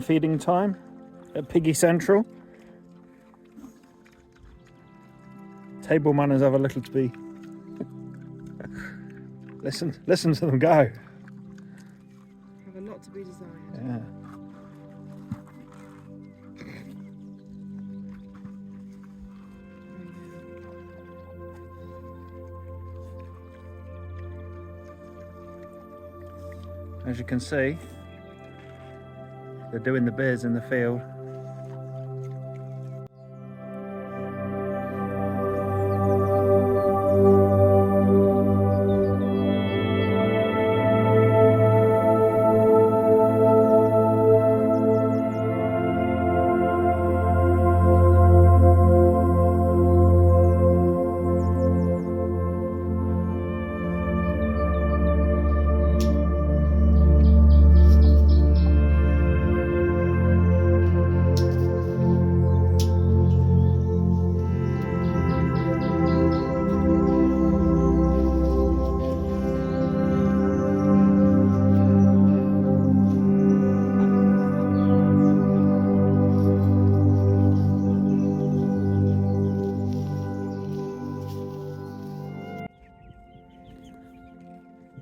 pig feeding time at Piggy Central. Table manners have a little to be. Listen to them go. Have a lot to be desired. Yeah. As you can see, they're doing the beers in the field.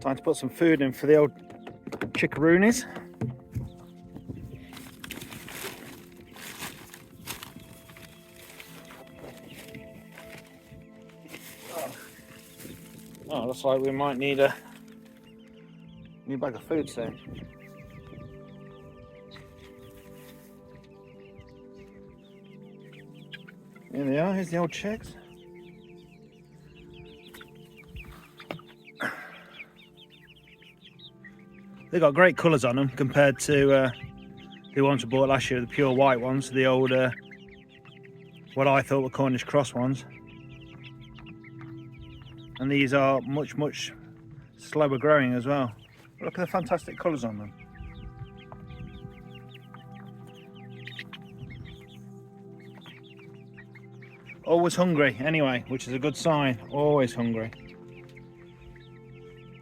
Time to put some food in for the old chickaroonies. Oh, looks like we might need a new bag of food soon. Here they are, here's the old chicks. They've got great colours on them compared to the ones we bought last year, the pure white ones, the old, what I thought were Cornish cross ones. And these are much slower growing as well. Look at the fantastic colours on them. Always hungry anyway, which is a good sign. Always hungry.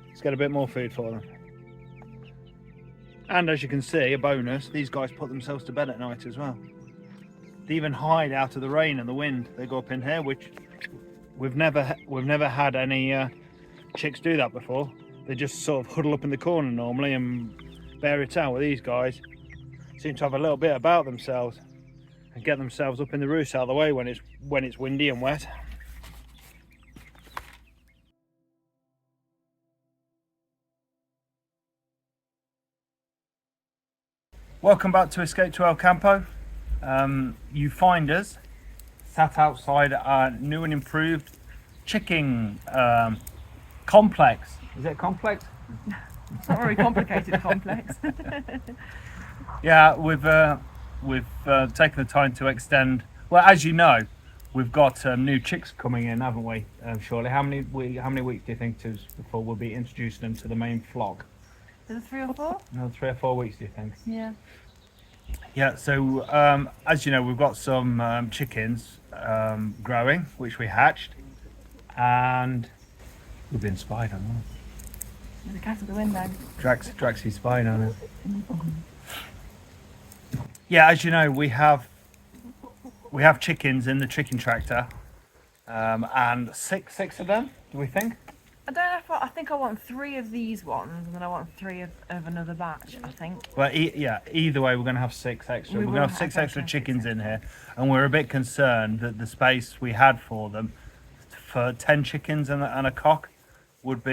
Let's get a bit more food for them. And as you can see, a bonus, these guys put themselves to bed at night as well. They even hide out of the rain and the wind. They go up in here, which we've never had any chicks do that before. They just sort of huddle up in the corner normally and bear it out. With these guys, seem to have a little bit about themselves and get themselves up in the roost out of the way when it's windy and wet. Welcome back to Escape to El Campo. You find us sat outside our new and improved chicken complex. Is it a complex? It's not very complicated complex. Yeah, we've taken the time to extend. Well, as you know, we've got new chicks coming in, haven't we? Surely, how many weeks do you think before we'll be introducing them to the main flock? Is it 3 or 4? Another 3 or 4 weeks, do you think? Yeah. Yeah, so as you know, we've got some chickens growing, which we hatched, and we've been spied on them. There's a cat at the window. Draxy's spying on us. Yeah, as you know, we have chickens in the chicken tractor, and six of them. Do we think? I don't know if I think I want 3 of these ones, and then I want 3 of another batch, I think. Well, yeah, either way, we're going to have 6 extra. We're going to have 6 extra chickens in here, and we're a bit concerned that the space we had for them, for 10 chickens and a cock, wouldn't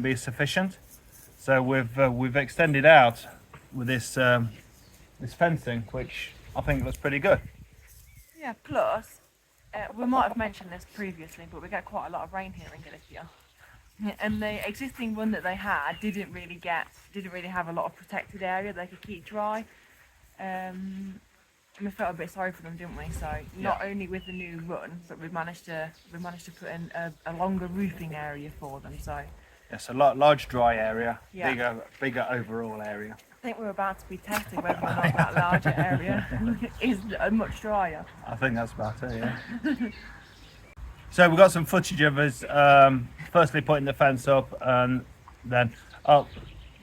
be sufficient. So we've extended out with this fencing, which I think looks pretty good. Yeah. Plus, we might have mentioned this previously, but we get quite a lot of rain here in Galicia. And the existing one that they had didn't really have a lot of protected area they could keep dry. And we felt a bit sorry for them, didn't we? So not only with the new run, but we've managed to put in a longer roofing area for them. So yes, a large dry area, yeah. bigger overall area. I think we're about to be tested whether or not that larger area is much drier. I think that's about it. Yeah. So we've got some footage of us firstly putting the fence up, and then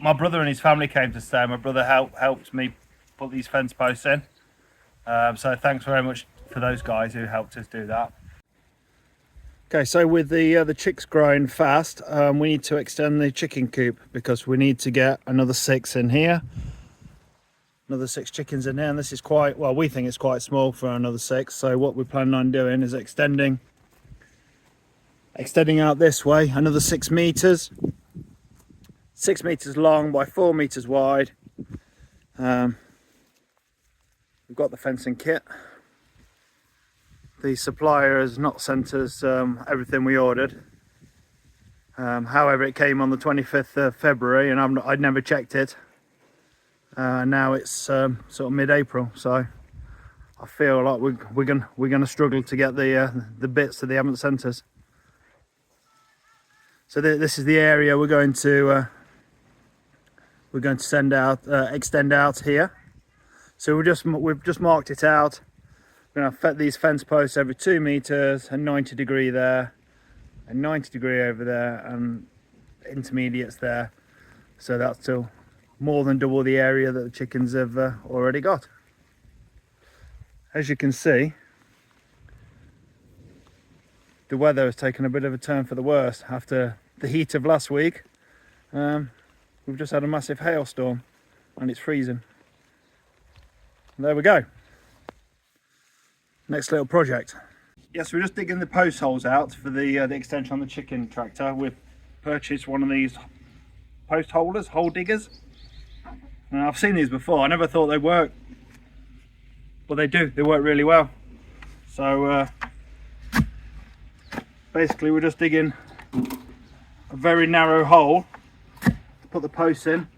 my brother and his family came to stay. My brother helped me put these fence posts in. So thanks very much for those guys who helped us do that. Okay, so with the chicks growing fast, we need to extend the chicken coop because we need to get another 6 in here. Another 6 chickens in there, and this is quite, well, we think it's quite small for another 6. So what we're planning on doing is extending out this way another 6 meters. 6 meters long by 4 meters wide. We've got the fencing kit. The supplier has not sent us everything we ordered. However, it came on the 25th of February and I'd never checked it. Now it's sort of mid-April, so I feel like we're gonna struggle to get the bits that they haven't sent us. So this is the area we're going to send out, extend out here. So we've just marked it out. We're going to fit these fence posts every 2 meters, a 90 degree there, a 90 degree over there, and intermediates there. So that's still more than double the area that the chickens have already got. As you can see, the weather has taken a bit of a turn for the worse after the heat of last week. We've just had a massive hailstorm and it's freezing. There we go. Next little project. Yes, we're just digging the post holes out for the extension on the chicken tractor. We've purchased one of these post holders, hole diggers. I've seen these before. I never thought they'd work, but they do. They work really well. So basically, we're just digging a very narrow hole to put the posts in.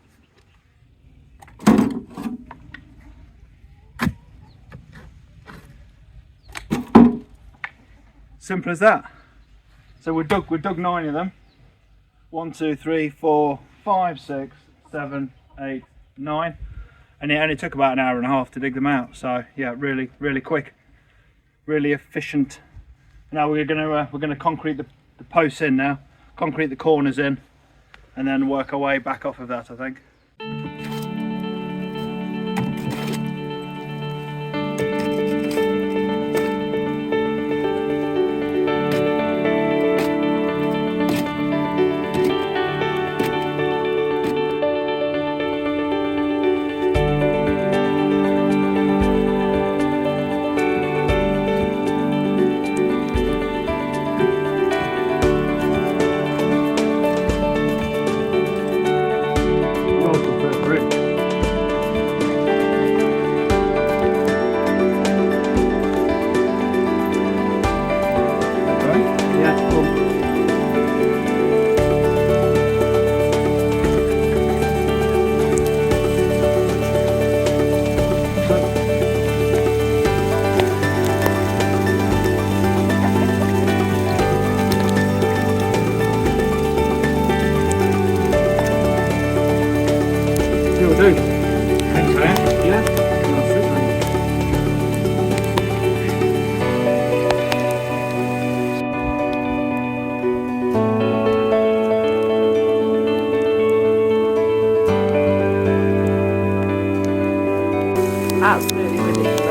Simple as that. So we dug 9 of them. 1, 2, 3, 4, 5, 6, 7, 8, 9, and it only took about an hour and a half to dig them out. So yeah, really quick, really efficient. Now we're gonna concrete the posts in now, concrete the corners in, and then work our way back off of that, I think. Absolutely ridiculous.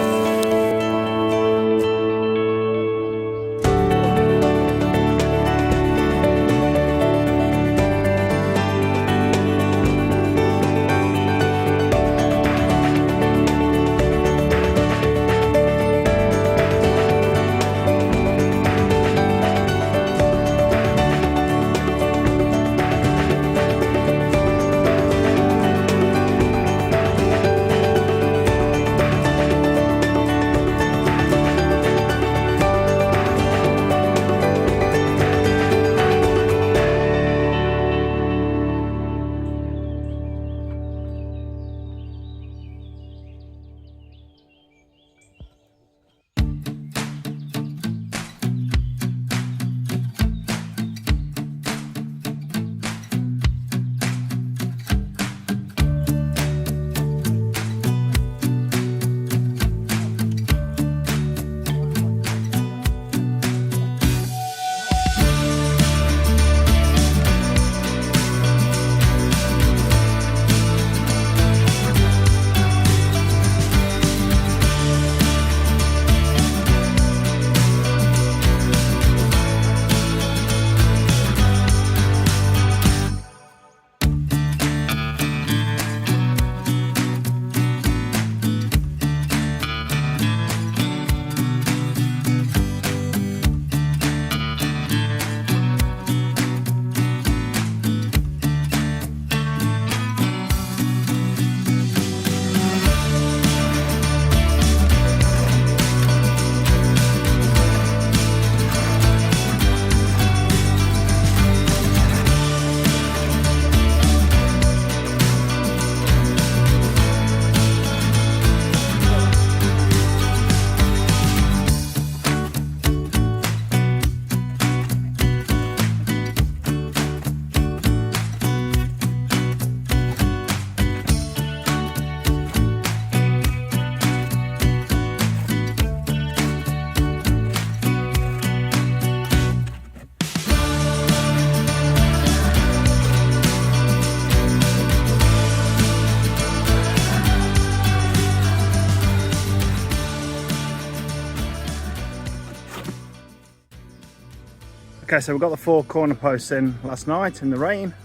Okay, so we got the 4 corner posts in last night in the rain.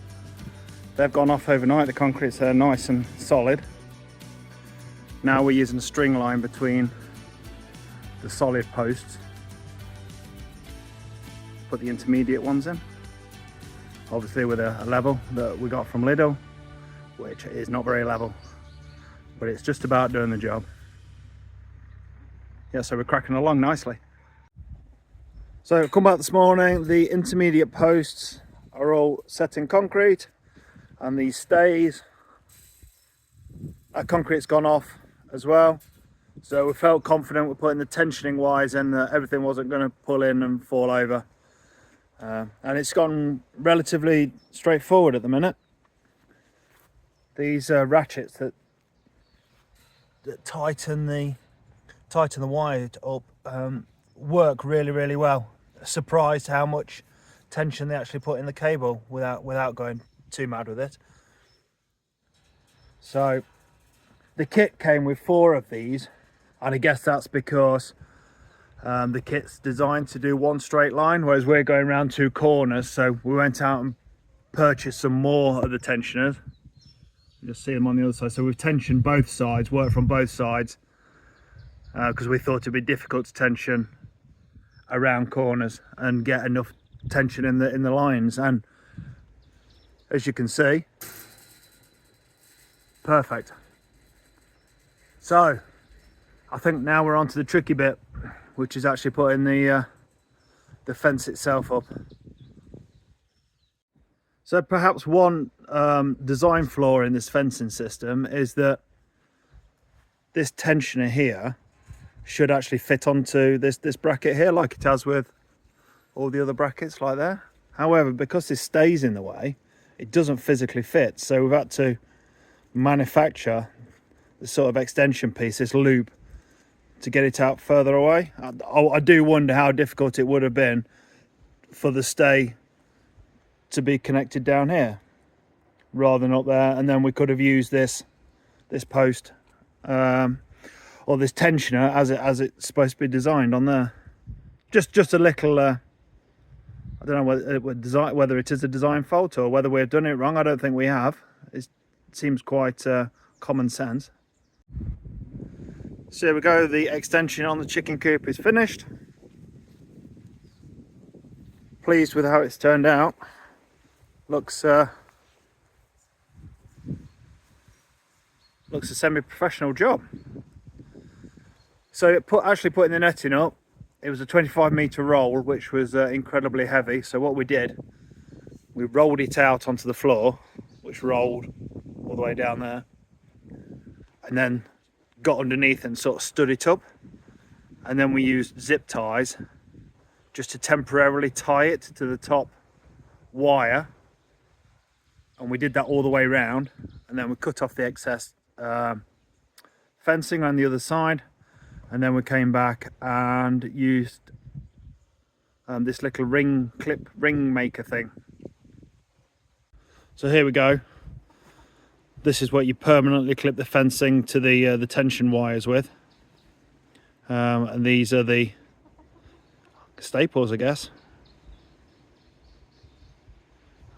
They've gone off overnight. The concrete's nice and solid. Now we're using a string line between the solid posts. Put the intermediate ones in. Obviously with a level that we got from Lidl, which is not very level, but it's just about doing the job. Yeah, so we're cracking along nicely. So I've come back this morning, the intermediate posts are all set in concrete, and these stays, that concrete's gone off as well. So we felt confident with putting the tensioning wires in that everything wasn't going to pull in and fall over. And it's gone relatively straightforward at the minute. These ratchets that tighten the wire up work really well. Surprised how much tension they actually put in the cable without going too mad with it. So the kit came with 4 of these, and I guess that's because the kit's designed to do one straight line, whereas we're going around 2 corners. So we went out and purchased some more of the tensioners. You just see them on the other side. So we've tensioned both sides, worked from both sides, because we thought it'd be difficult to tension around corners and get enough tension in the lines. And as you can see, perfect. So I think now we're on to the tricky bit, which is actually putting the fence itself up. So perhaps one design flaw in this fencing system is that this tensioner here should actually fit onto this bracket here, like it has with all the other brackets like there. However, because this stays in the way, it doesn't physically fit. So we've had to manufacture this sort of extension piece, this loop, to get it out further away. I do wonder how difficult it would have been for the stay to be connected down here rather than up there, and then we could have used this post or this tensioner as it's supposed to be designed on there. Just a little I don't know whether it is a design fault or whether we've done it wrong. I don't think we have. It seems quite common sense. So here we go, the extension on the chicken coop is finished. Pleased with how it's turned out. Looks a semi-professional job. So actually putting the netting up, it was a 25-metre roll, which was incredibly heavy. So what we did, we rolled it out onto the floor, which rolled all the way down there, and then got underneath and sort of stood it up. And then we used zip ties just to temporarily tie it to the top wire, and we did that all the way around. And then we cut off the excess fencing on the other side, and then we came back and used this little ring maker thing. So here we go. This is what you permanently clip the fencing to the tension wires with, and these are the staples, I guess,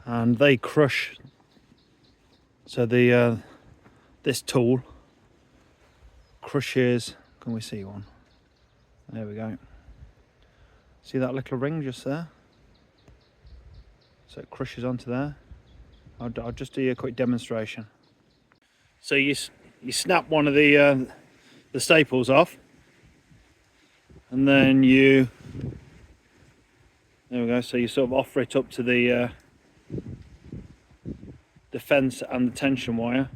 and they crush. So this tool crushes. Can we see one? There we go. See that little ring just there? So it crushes onto there. I'll just do you a quick demonstration. So you snap one of the staples off, and then there we go. So you sort of offer it up to the fence and the tension wire.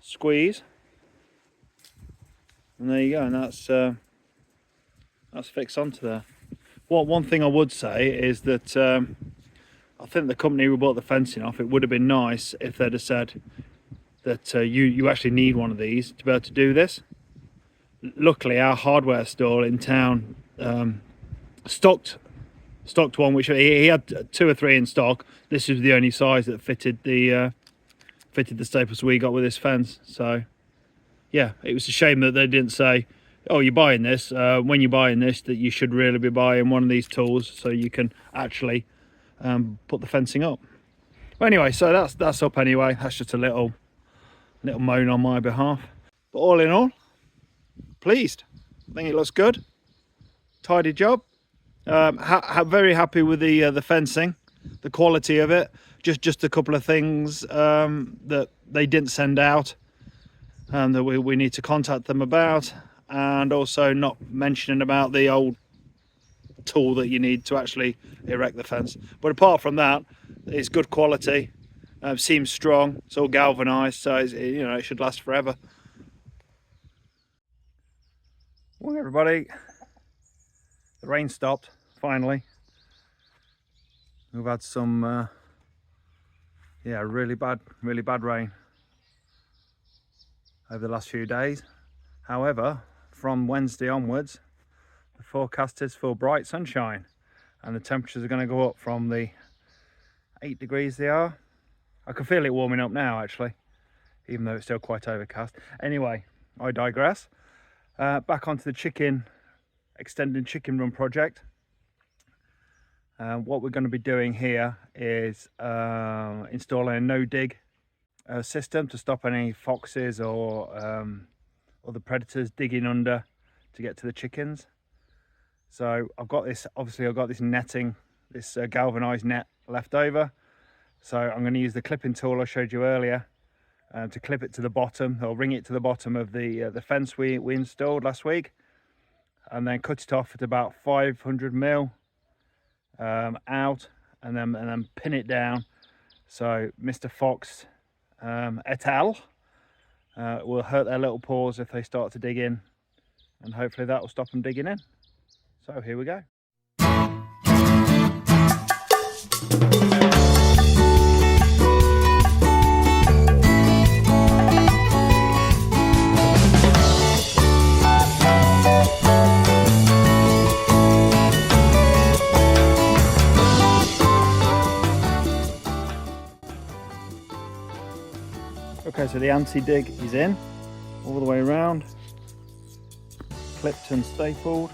Squeeze, and there you go. And that's fixed onto there. One thing I would say is that I think the company who bought the fencing off, it would have been nice if they'd have said that you actually need one of these to be able to do this. Luckily, our hardware store in town stocked one, which he had 2 or 3 in stock. This is the only size that fitted the staples we got with this fence. So yeah, it was a shame that they didn't say oh, you're buying this, when you're buying this, that you should really be buying one of these tools so you can actually put the fencing up. But anyway, so that's up anyway. That's just a little moan on my behalf. But all in all, pleased. I think it looks good. Tidy job. Very happy with the fencing, the quality of it. Just a couple of things that they didn't send out, that we need to contact them about, and also not mentioning about the old tool that you need to actually erect the fence. But apart from that, it's good quality. Seems strong. It's all galvanized, so it should last forever. Well, everybody, the rain stopped finally. We've had some really bad rain over the last few days. However, from Wednesday onwards, the forecast is for bright sunshine, and the temperatures are going to go up from the 8 degrees they are. I can feel it warming up now, actually, even though it's still quite overcast. Anyway, I digress. Back onto the extended chicken run project. What we're going to be doing here is installing a no-dig system to stop any foxes or other predators digging under to get to the chickens. So I've got this netting, this galvanized net left over. So I'm going to use the clipping tool I showed you earlier to clip it to the bottom, or ring it to the bottom of the fence we installed last week, and then cut it off at about 500 mil out, and then pin it down so Mr. Fox et al. Will hurt their little paws if they start to dig in, and hopefully that will stop them digging in. So here we go. Okay, so the anti-dig is in all the way around, clipped and stapled.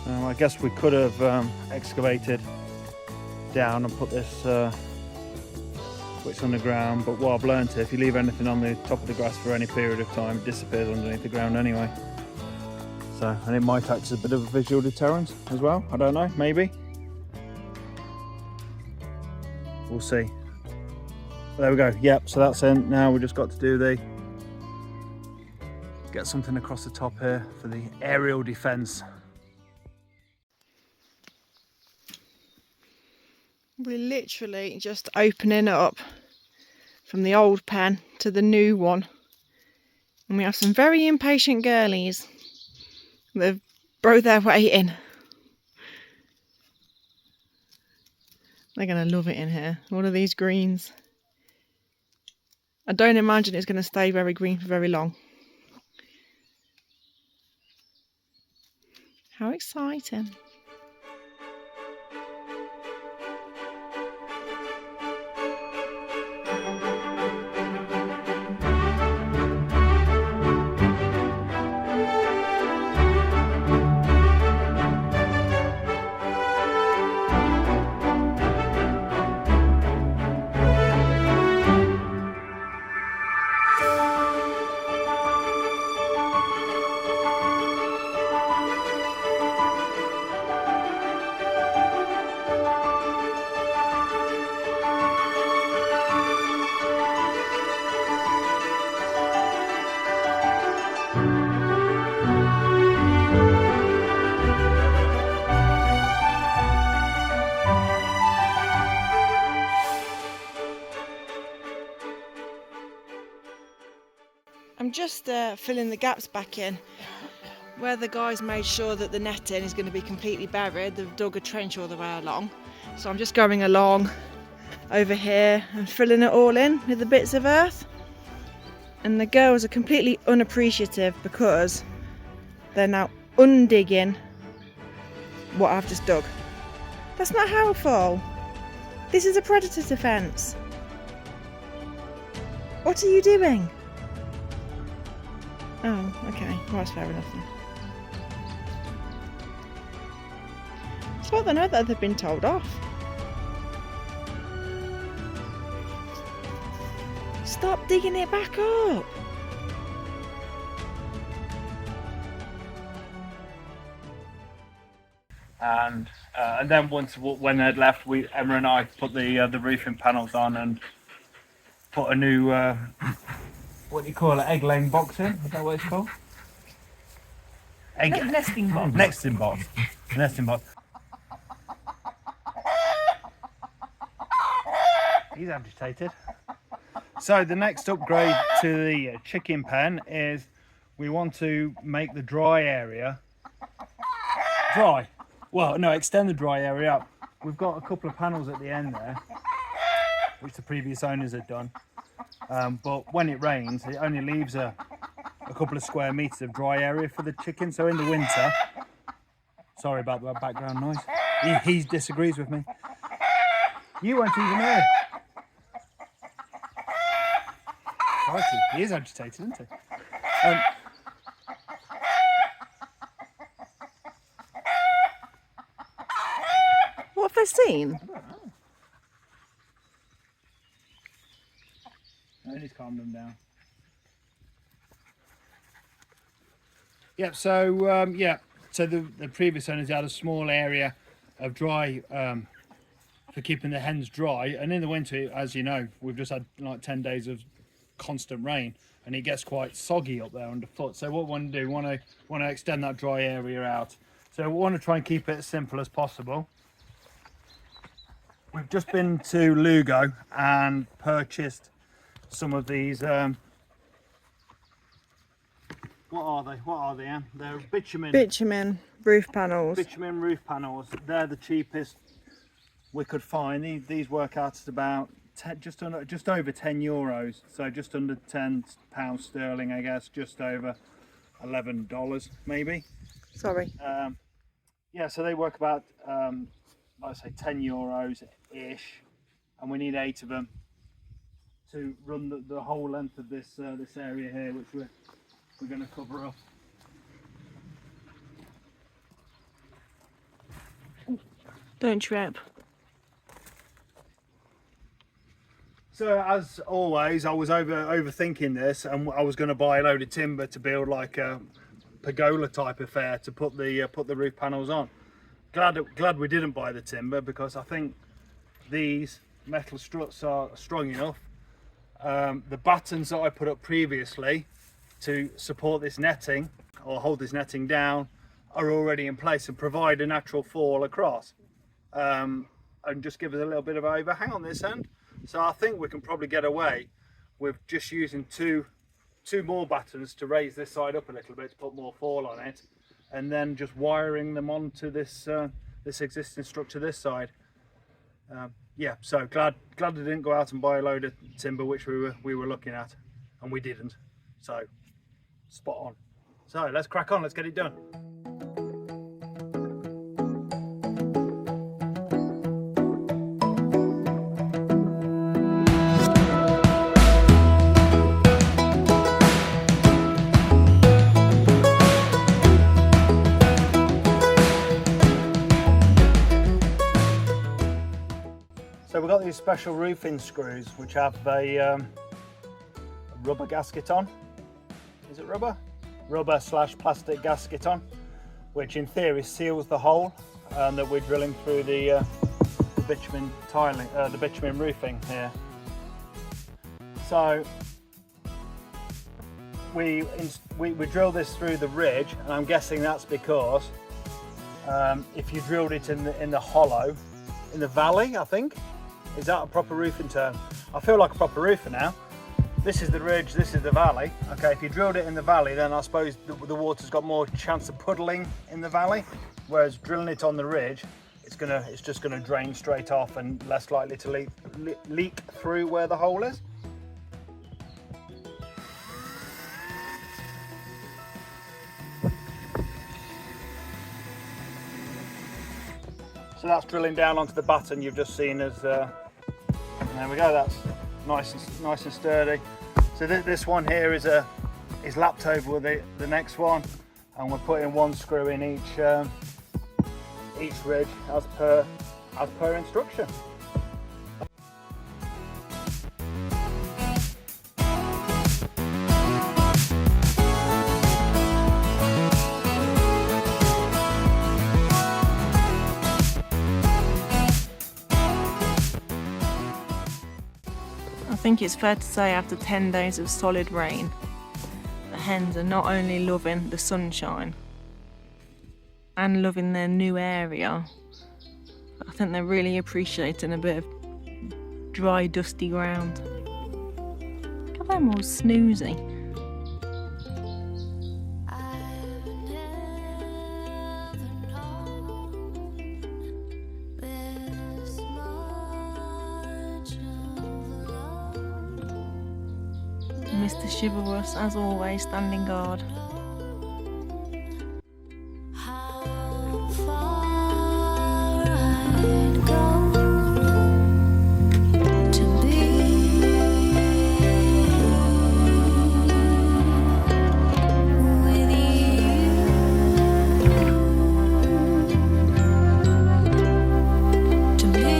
I guess we could have excavated down and put this switch underground, but what I've learned is if you leave anything on the top of the grass for any period of time, it disappears underneath the ground anyway. So, and it might act as a bit of a visual deterrent as well. I don't know, maybe. We'll see. There we go. Yep, so that's in. Now we've just got to do get something across the top here for the aerial defence. We're literally just opening up from the old pen to the new one. And we have some very impatient girlies that have broke their way in. They're going to love it in here. All of these greens. I don't imagine it's going to stay very green for very long. How exciting. I'm just filling the gaps back in where the guys made sure that the netting is going to be completely buried. They've dug a trench all the way along, so I'm just going along over here and filling it all in with the bits of earth. And the girls are completely unappreciative because they're now undigging what I've just dug. That's not helpful. This is a predator defence. What are you doing? Oh, okay. Well, that's fair enough then. It's like they know that they've been told off. Stop digging it back up. And then when they'd left, Emma and I put the roofing panels on and put a new what do you call it, egg laying box in? Is that what it's called? Nesting box. Nesting box. Nesting box. He's agitated. So the next upgrade to the chicken pen is we want to make the dry area dry. Well, no, extend the dry area up. We've got a couple of panels at the end there, which the previous owners had done. But when it rains, it only leaves a couple of square meters of dry area for the chicken. So in the winter, sorry about the background noise. He disagrees with me. You weren't even there. He is agitated, isn't he? What have they seen? I just calmed them down. Yep. So so the previous owners had a small area of dry for keeping the hens dry, and in the winter, as you know, we've just had like 10 days of constant rain, and it gets quite soggy up there underfoot. So what we want to do, want to extend that dry area out. So we want to try and keep it as simple as possible. We've just been to Lugo and purchased some of these. What are they, Anne? They're Bitumen roof panels. Bitumen roof panels. They're the cheapest we could find. These work out at about just over €10, so just under £10 sterling, I guess, just over $11 maybe. Sorry. Yeah, so they work about like I say €10 ish, and we need 8 of them to run the whole length of this this area here, which we're going to cover up. Don't trip. So as always, I was overthinking this, and I was going to buy a load of timber to build like a pergola type affair to put the roof panels on. Glad we didn't buy the timber, because I think these metal struts are strong enough. The battens that I put up previously to support this netting or hold this netting down are already in place and provide a natural fall across, and just give us a little bit of overhang on this end. So I think we can probably get away with just using two more battens to raise this side up a little bit to put more fall on it, and then just wiring them onto this this existing structure this side. Yeah, so glad I didn't go out and buy a load of timber, which we were looking at, and we didn't. So spot on. So let's crack on. Let's get it done. So we've got these special roofing screws which have a rubber gasket on. Is it rubber? Rubber/plastic gasket on, which in theory seals the hole that we're drilling through the bitumen tiling, the bitumen roofing here. So we drill this through the ridge, and I'm guessing that's because if you drilled it in the hollow, in the valley, I think. Is that a proper roofing term? I feel like a proper roofer now. This is the ridge, this is the valley. Okay, if you drilled it in the valley, then I suppose the water's got more chance of puddling in the valley, whereas drilling it on the ridge, it's just gonna drain straight off and less likely to leak through where the hole is. So that's drilling down onto the batten you've just seen as, there we go, that's nice and sturdy. So this one here is lapped over with the next one, and we're putting one screw in each ridge as per instruction. I think it's fair to say after 10 days of solid rain, the hens are not only loving the sunshine and loving their new area, but I think they're really appreciating a bit of dry, dusty ground. Look at them all snoozy. Mr. Chivalrous, as always, standing guard. How far I'd go to be with you, to be with you.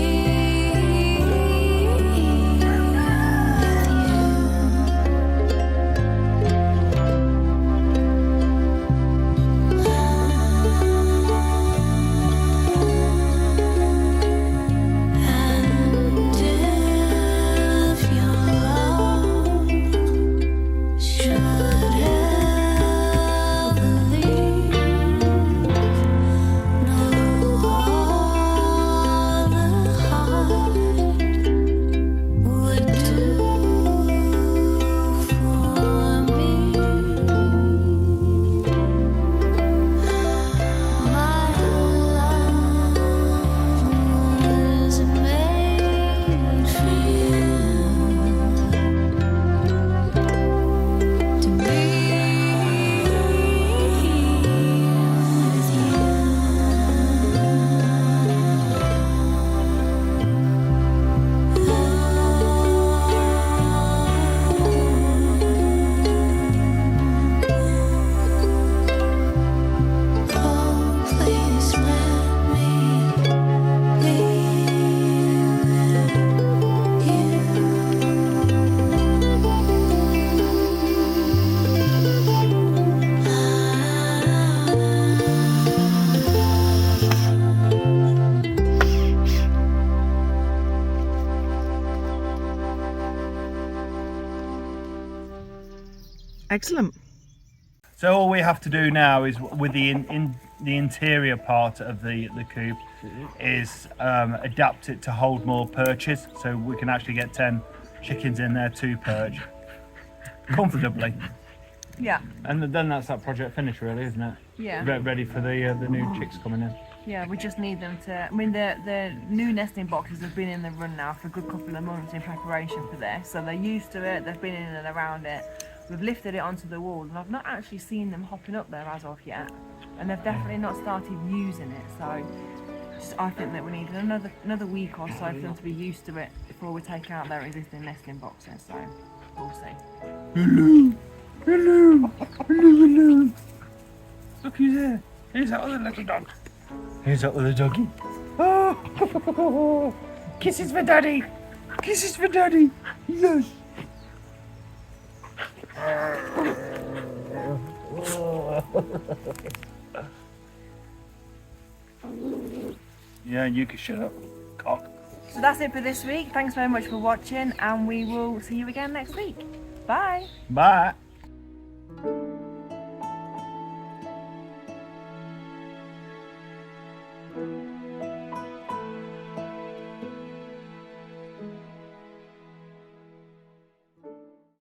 Excellent. So all we have to do now is, with the interior part of the coop, is adapt it to hold more perches, so we can actually get 10 chickens in there to perch comfortably. Yeah. And then that's that project finished, really, isn't it? Yeah. Ready for the new chicks coming in. Yeah, we just need them to. I mean, the new nesting boxes have been in the run now for a good couple of months in preparation for this, so they're used to it. They've been in and around it. We've lifted it onto the wall, and I've not actually seen them hopping up there as of yet, and they've definitely not started using it. So, I think that we need another week or so for them to be used to it before we take out their existing nesting boxes. So, we'll see. Hello, hello, hello, hello. Look who's there. Here's that other little dog. Here's that other doggy. Oh, kisses for daddy. Kisses for daddy. Yes. Yeah, you can shut up, cock. So that's it for this week. Thanks very much for watching, and we will see you again next week. Bye. Bye.